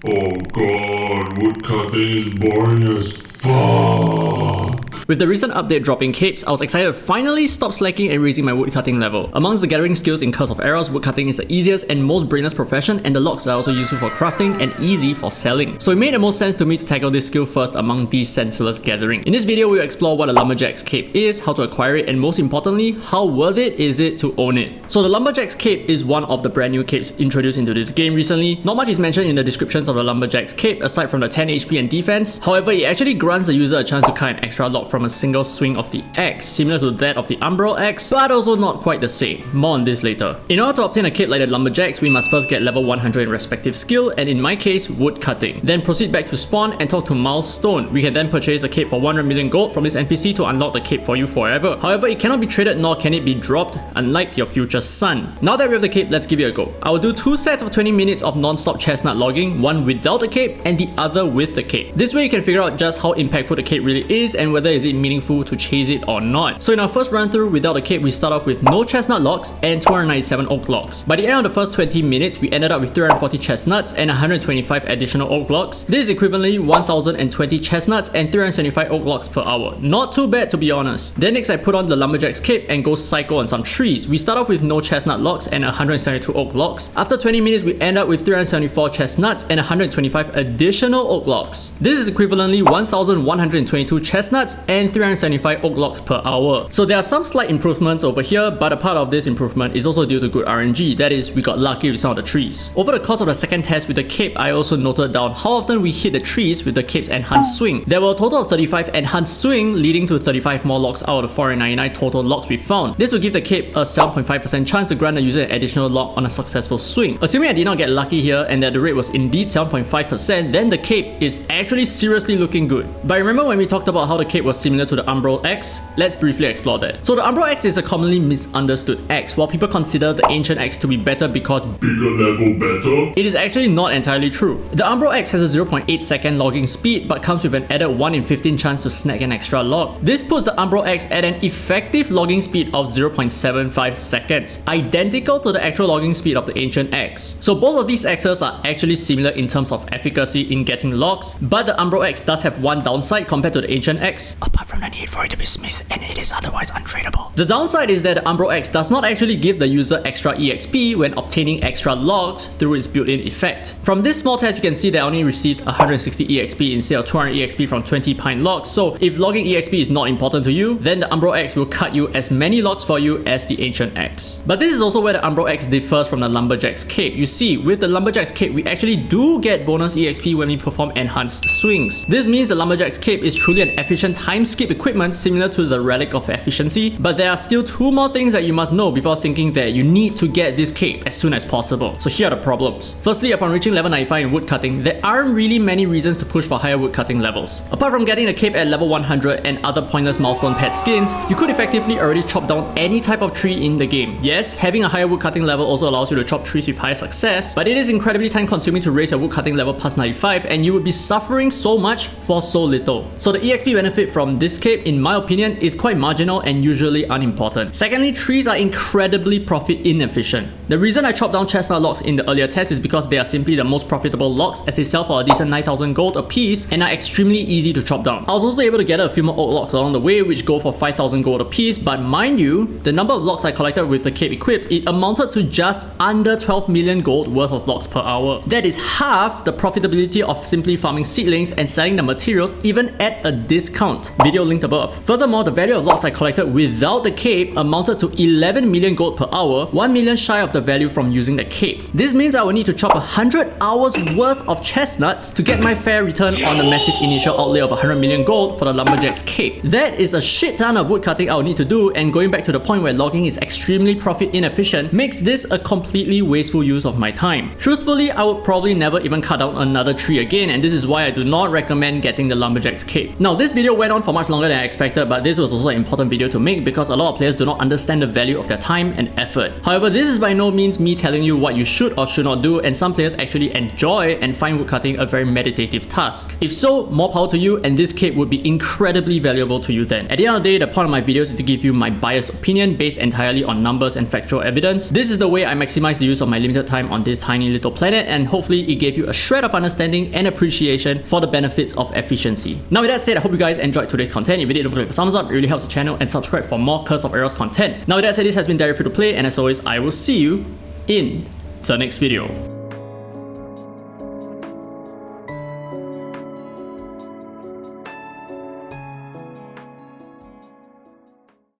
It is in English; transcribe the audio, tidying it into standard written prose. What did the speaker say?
Oh god, woodcutting is boring as fuck. With the recent update dropping capes, I was excited to finally stop slacking and raising my woodcutting level. Amongst the gathering skills in Curse of Aros, woodcutting is the easiest and most brainless profession, and the logs are also useful for crafting and easy for selling. So it made the most sense to me to tackle this skill first among these senseless gathering. In this video, we'll explore what a Lumberjack's cape is, how to acquire it, and most importantly, how worth it is it to own it. So the Lumberjack's cape is one of the brand new capes introduced into this game recently. Not much is mentioned in the descriptions of the Lumberjack's cape aside from the 10 HP and defense. However, it actually grants the user a chance to cut an extra log from a single swing of the axe, similar to that of the Umbral Axe, but also not quite the same. More on this later. In order to obtain a cape like the Lumberjack's, we must first get level 100 in respective skill, and in my case, woodcutting. Then proceed back to spawn and talk to Milestone. We can then purchase a cape for 100 million gold from this NPC to unlock the cape for you forever. However, it cannot be traded nor can it be dropped, unlike your future son. Now that we have the cape, let's give it a go. I will do 2 sets of 20 minutes of non-stop chestnut logging, one without the cape and the other with the cape. This way you can figure out just how impactful the cape really is and whether is it meaningful to chase it or not. So in our first run through without the cape, we start off with no chestnut logs and 297 oak logs. By the end of the first 20 minutes, we ended up with 340 chestnuts and 125 additional oak logs. This is equivalently 1020 chestnuts and 375 oak logs per hour. Not too bad, to be honest. Then next I put on the Lumberjack's cape and go cycle on some trees. We start off with no chestnut logs and 172 oak logs. After 20 minutes, we end up with 374 chestnuts and 125 additional oak logs. This is equivalently 1122 chestnuts and 375 oak logs per hour. So there are some slight improvements over here, but a part of this improvement is also due to good RNG. That is, we got lucky with some of the trees. Over the course of the second test with the cape, I also noted down how often we hit the trees with the cape's enhanced swing. There were a total of 35 enhanced swing, leading to 35 more logs out of the 499 total logs we found. This will give the cape a 7.5% chance to grant the user an additional log on a successful swing. Assuming I did not get lucky here and that the rate was indeed 7.5%, then the cape is actually seriously looking good. But remember when we talked about how the cape was similar to the Umbral Axe? Let's briefly explore that. So the Umbral Axe is a commonly misunderstood axe. While people consider the ancient axe to be better because Bigger level better? it is actually not entirely true. The Umbral Axe has a 0.8 second logging speed but comes with an added 1 in 15 chance to snag an extra log. This puts the Umbral Axe at an effective logging speed of 0.75 seconds, identical to the actual logging speed of the ancient axe. So both of these axes are actually similar in terms of efficacy in getting logs, but the Umbral Axe does have one downside compared to the ancient axe, apart from the need for it to be smith and it is otherwise untradeable. The downside is that the Umbral Axe does not actually give the user extra EXP when obtaining extra logs through its built-in effect. From this small test, you can see that I only received 160 EXP instead of 200 EXP from 20 pine logs. So if logging EXP is not important to you, then the Umbral Axe will cut you as many logs for you as the ancient axe. But this is also where the Umbral Axe differs from the Lumberjack's cape. You see, with the Lumberjack's cape, we actually do get bonus EXP when we perform enhanced swings. This means the Lumberjack's cape is truly an efficient time skip equipment similar to the Relic of Efficiency, but there are still 2 more things that you must know before thinking that you need to get this cape as soon as possible. So here are the problems. Firstly, upon reaching level 95 in woodcutting, there aren't really many reasons to push for higher woodcutting levels. Apart from getting the cape at level 100 and other pointless milestone pet skins, you could effectively already chop down any type of tree in the game. Yes, having a higher woodcutting level also allows you to chop trees with higher success, but it is incredibly time consuming to raise your woodcutting level past 95 and you would be suffering so much for so little. So the EXP benefit from this cape, in my opinion, is quite marginal and usually unimportant. Secondly, trees are incredibly profit inefficient. The reason I chopped down chestnut logs in the earlier test is because they are simply the most profitable logs as they sell for a decent 9,000 gold a piece and are extremely easy to chop down. I was also able to gather a few more oak logs along the way which go for 5,000 gold a piece, but mind you, the number of logs I collected with the cape equipped, it amounted to just under 12 million gold worth of logs per hour. That is half the profitability of simply farming seedlings and selling the materials even at a discount. Video linked above. Furthermore, the value of logs I collected without the cape amounted to 11 million gold per hour, 1 million shy of the value from using the cape. This means I will need to chop 100 hours worth of chestnuts to get my fair return on the massive initial outlay of 100 million gold for the Lumberjack's cape. That is a shit ton of woodcutting I will need to do, and going back to the point where logging is extremely profit inefficient makes this a completely wasteful use of my time. Truthfully, I would probably never even cut down another tree again, and this is why I do not recommend getting the Lumberjack's cape. Now this video went on for much longer than I expected, but this was also an important video to make because a lot of players do not understand the value of their time and effort. However, this is by no means me telling you what you should or should not do, and some players actually enjoy and find woodcutting a very meditative task. If so, more power to you, and this cape would be incredibly valuable to you then. At the end of the day, the point of my videos is to give you my biased opinion based entirely on numbers and factual evidence. This is the way I maximize the use of my limited time on this tiny little planet, and hopefully it gave you a shred of understanding and appreciation for the benefits of efficiency. Now with that said, I hope you guys enjoyed today's content. If you did, don't forget to leave a thumbs up, it really helps the channel, and subscribe for more Curse of Aros content. Now with that said, this has been Free to Play, and as always, I will see you in the next video.